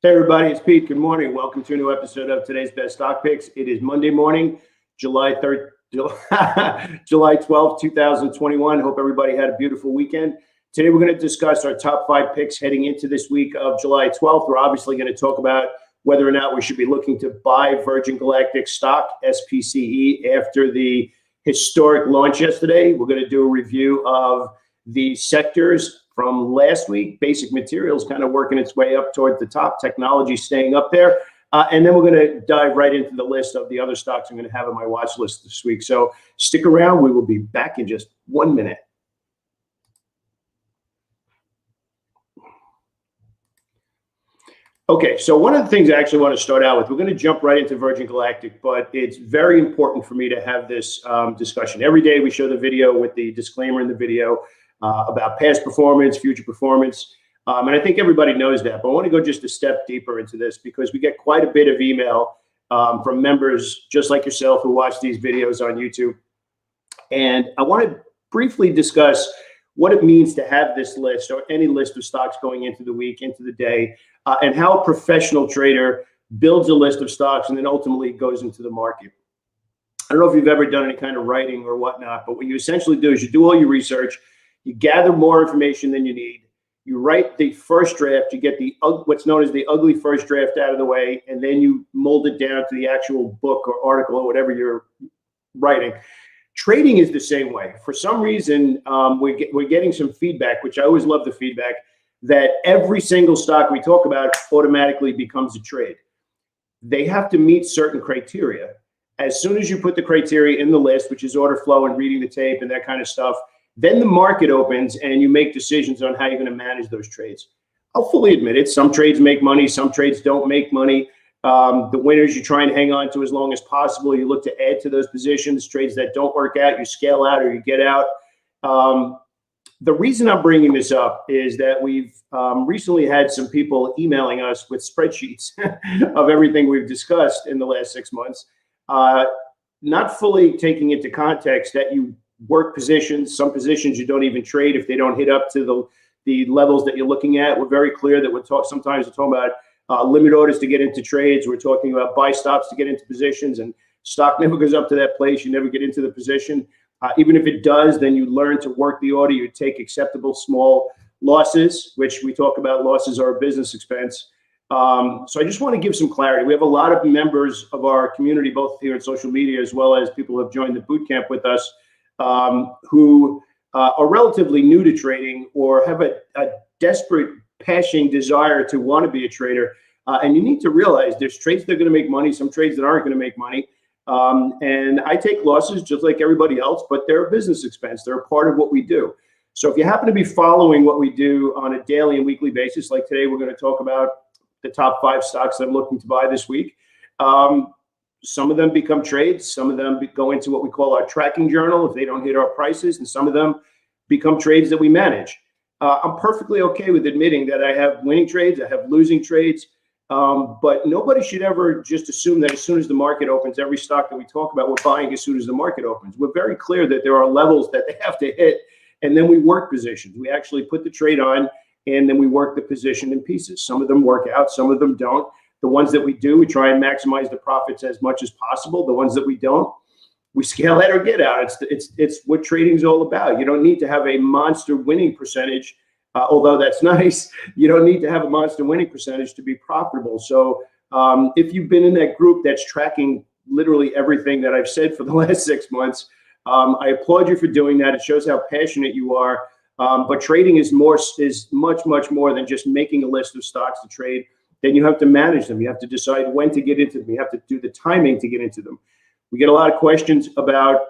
Hey everybody, it's Pete. Good morning. Welcome to a new episode of today's Best Stock Picks. It is Monday morning, July 12th, 2021. Hope everybody had a beautiful weekend. Today we're going to discuss our top 5 picks heading into this week of July 12th. We're obviously going to talk about whether or not we should be looking to buy Virgin Galactic stock, SPCE, after the historic launch yesterday. We're going to do a review of the sectors from last week. Basic materials kind of working its way up towards the top, technology staying up there. And then we're going to dive right into the list of the other stocks I'm going to have on my watch list this week. So stick around. We will be back in just 1 minute. Okay, so one of the things I actually want to start out with, we're going to jump right into Virgin Galactic, but it's very important for me to have this discussion. Every day we show the video with the disclaimer in the video about past performance, future performance. And I think everybody knows that, but I want to go just a step deeper into this because we get quite a bit of email from members just like yourself who watch these videos on YouTube. And I want to briefly discuss what it means to have this list or any list of stocks going into the week, into the day, and how a professional trader builds a list of stocks and then ultimately goes into the market. I don't know if you've ever done any kind of writing or whatnot, but what you essentially do is you do all your research, you gather more information than you need, you write the first draft, you get the what's known as the ugly first draft out of the way, and then you mold it down to the actual book or article or whatever you're writing. Trading is the same way. For some reason, we're getting some feedback, which I always love the feedback, that every single stock we talk about automatically becomes a trade. They have to meet certain criteria. As soon as you put the criteria in the list, which is order flow and reading the tape and that kind of stuff, then the market opens and you make decisions on how you're going to manage those trades. I'll fully admit it. Some trades make money. Some trades don't make money. The winners you try and hang on to as long as possible. You look to add to those positions. Trades that don't work out, you scale out or you get out. The reason I'm bringing this up is that we've recently had some people emailing us with spreadsheets of everything we've discussed in the last 6 months, not fully taking into context that you work positions. Some positions you don't even trade if they don't hit up to the levels that you're looking at. We're very clear that sometimes we're talking about limit orders to get into trades. We're talking about buy stops to get into positions, and stock never goes up to that place. You never get into the position. Even if it does, then you learn to work the order. You take acceptable small losses, which we talk about. Losses are a business expense. So I just want to give some clarity. We have a lot of members of our community, both here on social media as well as people who have joined the boot camp with us, who are relatively new to trading or have a desperate, passionate desire to want to be a trader. And you need to realize there's trades that are going to make money, some trades that aren't going to make money. And I take losses just like everybody else, but they're a business expense. They're a part of what we do. So if you happen to be following what we do on a daily and weekly basis, like today, we're going to talk about the top 5 stocks that I'm looking to buy this week. Some of them become trades. Some of them go into what we call our tracking journal if they don't hit our prices, and some of them become trades that we manage. I'm perfectly okay with admitting that I have winning trades, I have losing trades, but nobody should ever just assume that as soon as the market opens, every stock that we talk about, we're buying as soon as the market opens. We're very clear that there are levels that they have to hit, and then we work positions. We actually put the trade on, and then we work the position in pieces. Some of them work out, some of them don't. The ones that we do, we try and maximize the profits as much as possible. The ones that we don't, we scale out or get out. It's what trading is all about. You don't need to have a monster winning percentage, although that's nice. You don't need to have a monster winning percentage to be profitable. So if you've been in that group that's tracking literally everything that I've said for the last 6 months, I applaud you for doing that. It shows how passionate you are. But trading is much, much more than just making a list of stocks to trade. Then you have to manage them. You have to decide when to get into them. You have to do the timing to get into them. We get a lot of questions about,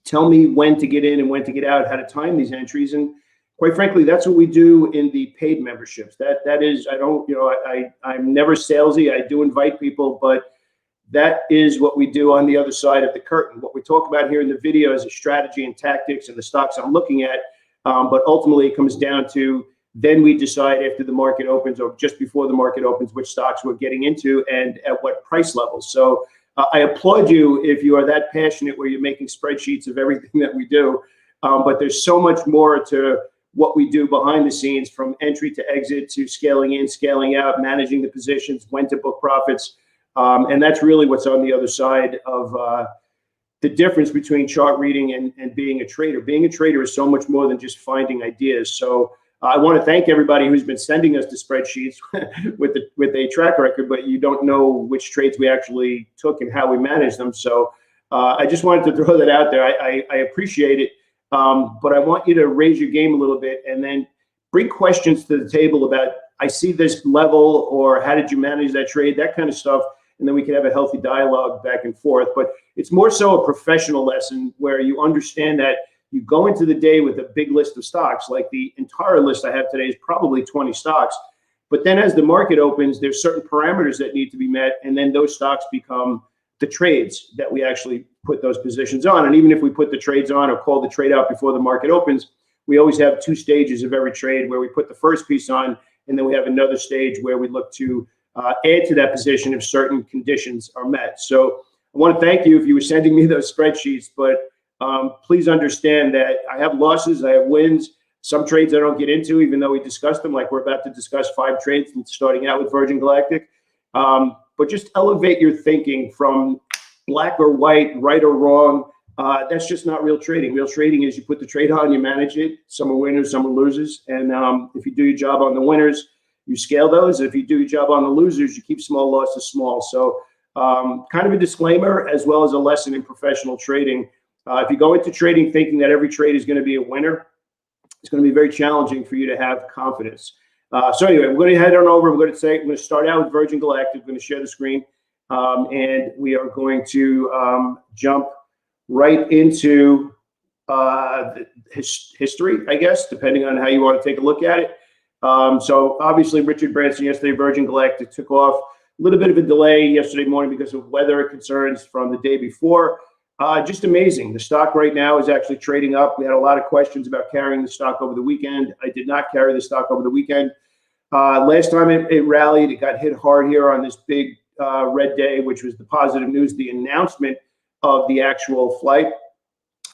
tell me when to get in and when to get out, how to time these entries. And quite frankly, that's what we do in the paid memberships. That is, I'm never salesy. I do invite people, but that is what we do on the other side of the curtain. What we talk about here in the video is a strategy and tactics and the stocks I'm looking at. But ultimately, it comes down to, then we decide after the market opens or just before the market opens which stocks we're getting into and at what price levels. So I applaud you if you are that passionate where you're making spreadsheets of everything that we do. But there's so much more to what we do behind the scenes, from entry to exit to scaling in, scaling out, managing the positions, when to book profits. And that's really what's on the other side of the difference between chart reading and being a trader. Being a trader is so much more than just finding ideas. So I want to thank everybody who's been sending us the spreadsheets with a track record, but you don't know which trades we actually took and how we managed them. So I just wanted to throw that out there. I appreciate it, but I want you to raise your game a little bit and then bring questions to the table about, I see this level, or how did you manage that trade, that kind of stuff. And then we can have a healthy dialogue back and forth. But it's more so a professional lesson where you understand that you go into the day with a big list of stocks. Like the entire list I have today is probably 20 stocks. But then as the market opens, there's certain parameters that need to be met. And then those stocks become the trades that we actually put those positions on. And even if we put the trades on or call the trade out before the market opens, we always have two stages of every trade where we put the first piece on, and then we have another stage where we look to add to that position if certain conditions are met. So I want to thank you if you were sending me those spreadsheets, but please understand that I have losses, I have wins. Some trades I don't get into, even though we discussed them, like we're about to discuss 5 trades starting out with Virgin Galactic. But just elevate your thinking from black or white, right or wrong. That's just not real trading. Real trading is you put the trade on, you manage it. Some are winners, some are losers. And if you do your job on the winners, you scale those. If you do your job on the losers, you keep small losses small. So kind of a disclaimer as well as a lesson in professional trading. If you go into trading thinking that every trade is going to be a winner, it's going to be very challenging for you to have confidence. So anyway, we're going to head on over. We're going to start out with Virgin Galactic. We're going to share the screen, and we are going to jump right into history, I guess, depending on how you want to take a look at it. So obviously, Richard Branson yesterday, Virgin Galactic took off. A little bit of a delay yesterday morning because of weather concerns from the day before. Just amazing. The stock right now is actually trading up. We had a lot of questions about carrying the stock over the weekend. I did not carry the stock over the weekend. Last time it rallied, it got hit hard here on this big red day, which was the positive news, the announcement of the actual flight.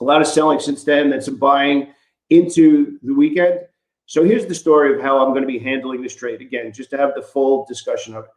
A lot of selling since then, then some buying into the weekend. So here's the story of how I'm going to be handling this trade. Again, just to have the full discussion of it.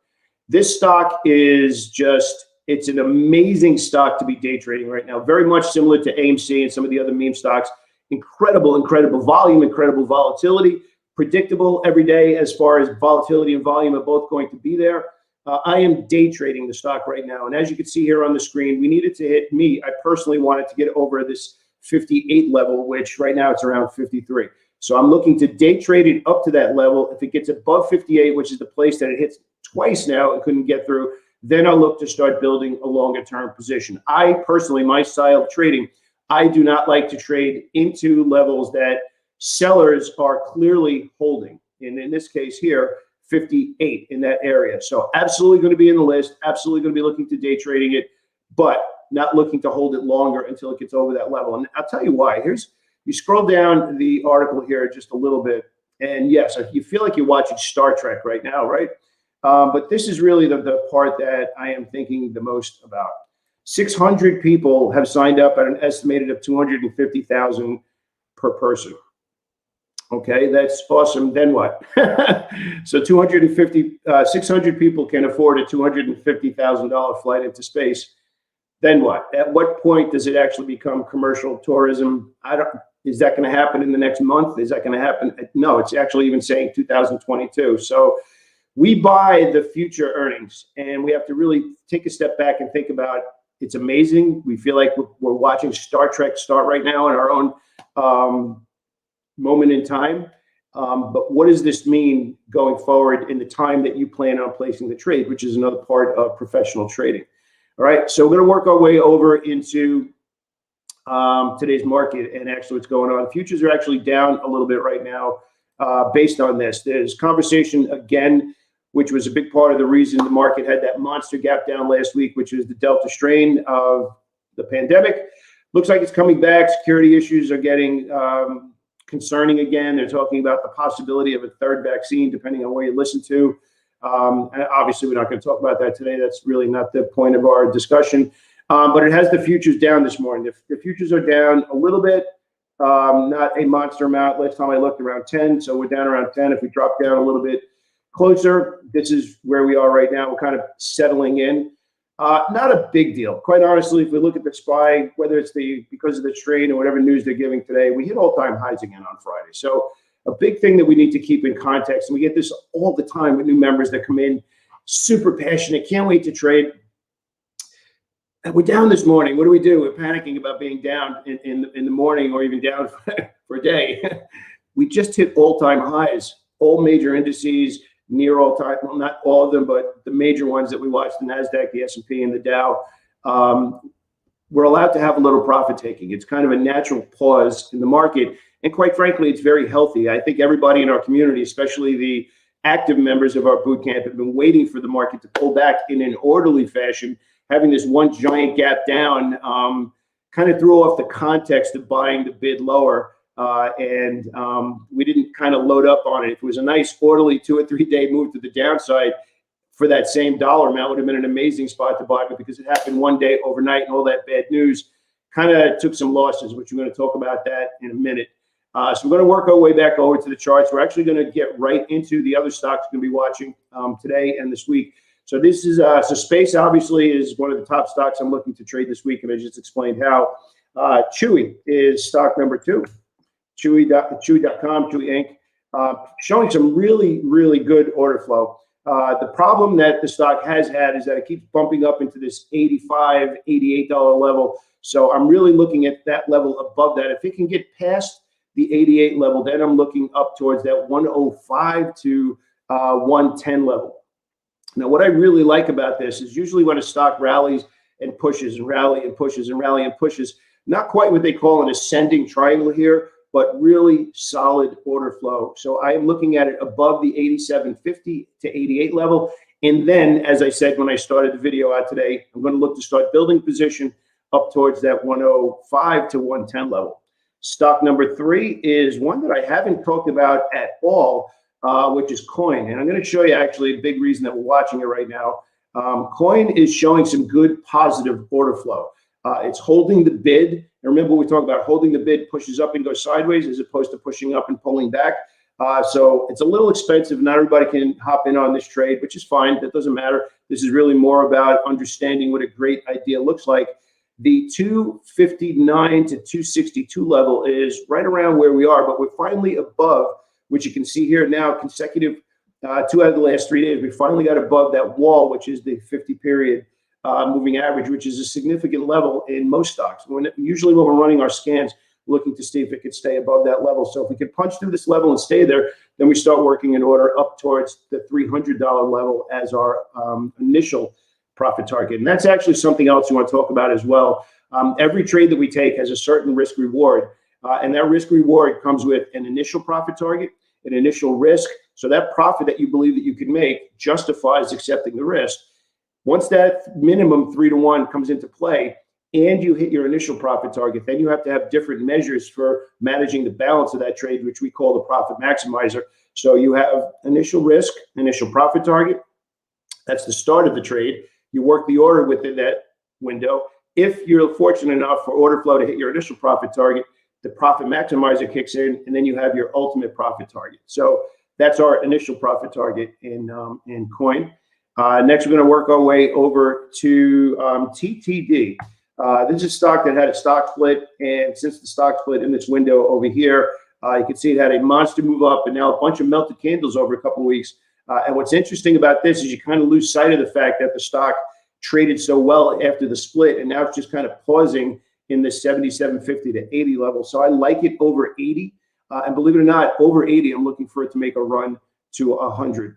This stock is just, it's an amazing stock to be day trading right now. Very much similar to AMC and some of the other meme stocks. Incredible, incredible volume, incredible volatility. Predictable every day as far as volatility and volume are both going to be there. I am day trading the stock right now. And as you can see here on the screen, we needed to hit me. I personally wanted to get over this 58 level, which right now it's around 53. So I'm looking to day trade it up to that level. If it gets above 58, which is the place that it hits twice now and couldn't get through, then I'll look to start building a longer term position. I personally, my style of trading, I do not like to trade into levels that sellers are clearly holding. And in this case here, 58 in that area. So absolutely going to be in the list, absolutely going to be looking to day trading it, but not looking to hold it longer until it gets over that level. And I'll tell you why. You scroll down the article here just a little bit, and yes, you feel like you're watching Star Trek right now, right? But this is really the part that I am thinking the most about. 600 people have signed up at an estimated of 250,000 per person. Okay, that's awesome. Then what? So 600 people can afford a $250,000 flight into space. Then what? At what point does it actually become commercial tourism? Is that going to happen in the next month? Is that going to happen? No, it's actually even saying 2022. So we buy the future earnings, and we have to really take a step back and think about, it's amazing. We feel like we're watching Star Trek start right now in our own moment in time. But what does this mean going forward in the time that you plan on placing the trade, which is another part of professional trading? All right, so we're going to work our way over into today's market and actually what's going on. Futures are actually down a little bit right now based on this. There's conversation again, which was a big part of the reason the market had that monster gap down last week, which is the Delta strain of the pandemic. Looks like it's coming back. Security issues are getting concerning again. They're talking about the possibility of a third vaccine, depending on where you listen to. And obviously, we're not going to talk about that today. That's really not the point of our discussion. But it has the futures down this morning. The futures are down a little bit. not a monster amount. Last time I looked, around 10, so we're down around 10. If we drop down a little bit closer, this is where we are right now. We're kind of settling in. Not a big deal. Quite honestly, if we look at the SPY, whether it's because of the trade or whatever news they're giving today, we hit all-time highs again on Friday. So a big thing that we need to keep in context, and we get this all the time with new members that come in, super passionate, can't wait to trade. And we're down this morning. What do? We're panicking about being down in the morning or even down for a day. We just hit all-time highs, all major indices, near all-time, well, not all of them, but the major ones that we watch, the NASDAQ, the S&P, and the Dow. We're allowed to have a little profit taking. It's kind of a natural pause in the market. And quite frankly, it's very healthy. I think everybody in our community, especially the active members of our boot camp, have been waiting for the market to pull back in an orderly fashion. Having this one giant gap down kind of threw off the context of buying the bid lower. And we didn't kind of load up on it. If it was a nice orderly 2 or 3 day move to the downside for that same dollar amount, would have been an amazing spot to buy. But because it happened one day overnight and all that bad news, kind of took some losses, which we're going to talk about that in a minute. So we're going to work our way back over to the charts. We're actually going to get right into the other stocks we're going to be watching today and this week. So this is so space obviously is one of the top stocks I'm looking to trade this week, and I just explained how. Chewy is stock number 2. Chewy.com, Chewy Inc., showing some really, really good order flow. The problem that the stock has had is that it keeps bumping up into this $85, $88 level. So I'm really looking at that level above that. If it can get past the 88 level, then I'm looking up towards that 105 to 110 level. Now, what I really like about this is usually when a stock rallies and pushes and rally and pushes and rally and pushes, not quite what they call an ascending triangle here, but really solid order flow. So I am looking at it above the 87.50 to 88 level. And then, as I said when I started the video out today, I'm going to look to start building position up towards that 105 to 110 level. Stock number 3 is one that I haven't talked about at all, which is Coin. And I'm going to show you actually a big reason that we're watching it right now. Coin is showing some good positive order flow. It's holding the bid. And remember, we talked about holding the bid pushes up and goes sideways as opposed to pushing up and pulling back. So it's a little expensive. Not everybody can hop in on this trade, which is fine. That doesn't matter. This is really more about understanding what a great idea looks like. The 259 to 262 level is right around where we are, but we're finally above, which you can see here now, consecutive 2 out of the last 3 days. We finally got above that wall, which is the 50-period moving average, which is a significant level in most stocks. Usually when we're running our scans, looking to see if it could stay above that level. So if we could punch through this level and stay there, then we start working in order up towards the $300 level as our initial profit target. And that's actually something else you want to talk about as well. Every trade that we take has a certain risk reward, and that risk reward comes with an initial profit target, an initial risk. So that profit that you believe that you can make justifies accepting the risk. Once that minimum 3 to 1 comes into play and you hit your initial profit target, then you have to have different measures for managing the balance of that trade, which we call the profit maximizer. So you have initial risk, initial profit target. That's the start of the trade. You work the order within that window. If you're fortunate enough for order flow to hit your initial profit target, the profit maximizer kicks in, and then you have your ultimate profit target. So that's our initial profit target in Coin. Next, we're going to work our way over to TTD. This is a stock that had a stock split, and since the stock split in this window over here, you can see it had a monster move up and now a bunch of melted candles over a couple of weeks. And what's interesting about this is you kind of lose sight of the fact that the stock traded so well after the split, and now it's just kind of pausing in the 77.50 to 80 level. So I like it over 80. And believe it or not, over 80, I'm looking for it to make a run to 100.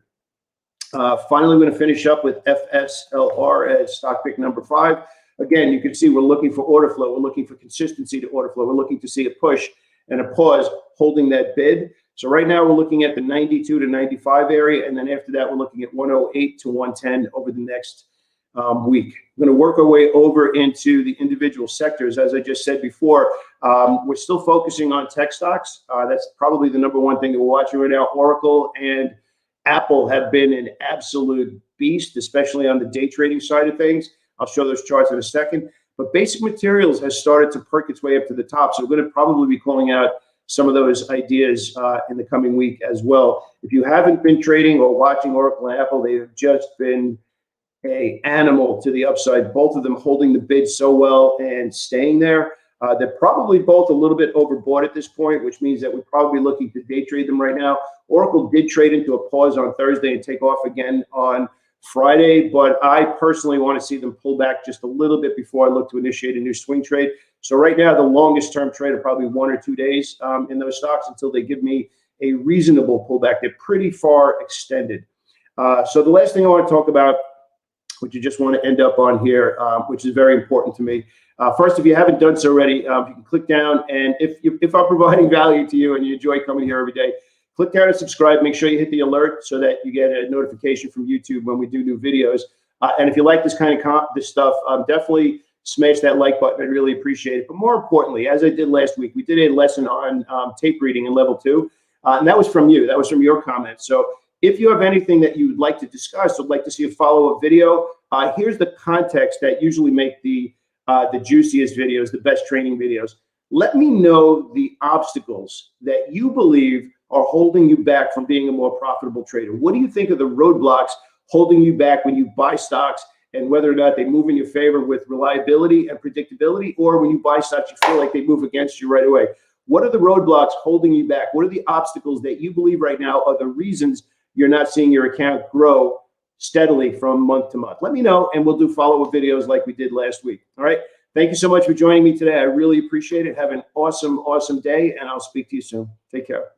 Finally, we're going to finish up with FSLR as stock pick number 5. Again, you can see we're looking for order flow. We're looking for consistency to order flow. We're looking to see a push and a pause holding that bid. So right now we're looking at the 92 to 95 area. And then after that, we're looking at 108 to 110 over the next week. We're going to work our way over into the individual sectors. As I just said before, we're still focusing on tech stocks. That's probably the number one thing that we're watching right now. Oracle and Apple have been an absolute beast, especially on the day trading side of things. I'll show those charts in a second. but basic materials has started to perk its way up to the top. So we're going to probably be calling out some of those ideas in the coming week as well. If you haven't been trading or watching Oracle and Apple, they have just been an animal to the upside, both of them holding the bid so well and staying there. They're probably both a little bit overbought at this point, which means that we're probably looking to day trade them right now. Oracle did trade into a pause on Thursday and take off again on Friday, but I personally want to see them pull back just a little bit before I look to initiate a new swing trade. So right now, the longest term trade are probably 1 or 2 days in those stocks until they give me a reasonable pullback. They're pretty far extended. So the last thing I want to talk about, which you just want to end up on here, which is very important to me. First, if you haven't done so already, you can click down, and if I'm providing value to you and you enjoy coming here every day, click down and subscribe. Make sure you hit the alert so that you get a notification from YouTube when we do new videos. And if you like this kind of this stuff, definitely smash that like button. I'd really appreciate it. But more importantly, as I did last week, we did a lesson on tape reading in level 2, and that was from you. That was from your comments. So if you have anything that you would like to discuss, would like to see a follow-up video, here's the context that usually make the juiciest videos, the best training videos. Let me know the obstacles that you believe are holding you back from being a more profitable trader. What do you think are the roadblocks holding you back when you buy stocks, and whether or not they move in your favor with reliability and predictability, or when you buy stocks, you feel like they move against you right away? What are the roadblocks holding you back? What are the obstacles that you believe right now are the reasons you're not seeing your account grow steadily from month to month? Let me know, and we'll do follow-up videos like we did last week. All right. Thank you so much for joining me today. I really appreciate it. Have an awesome, awesome day, and I'll speak to you soon. Take care.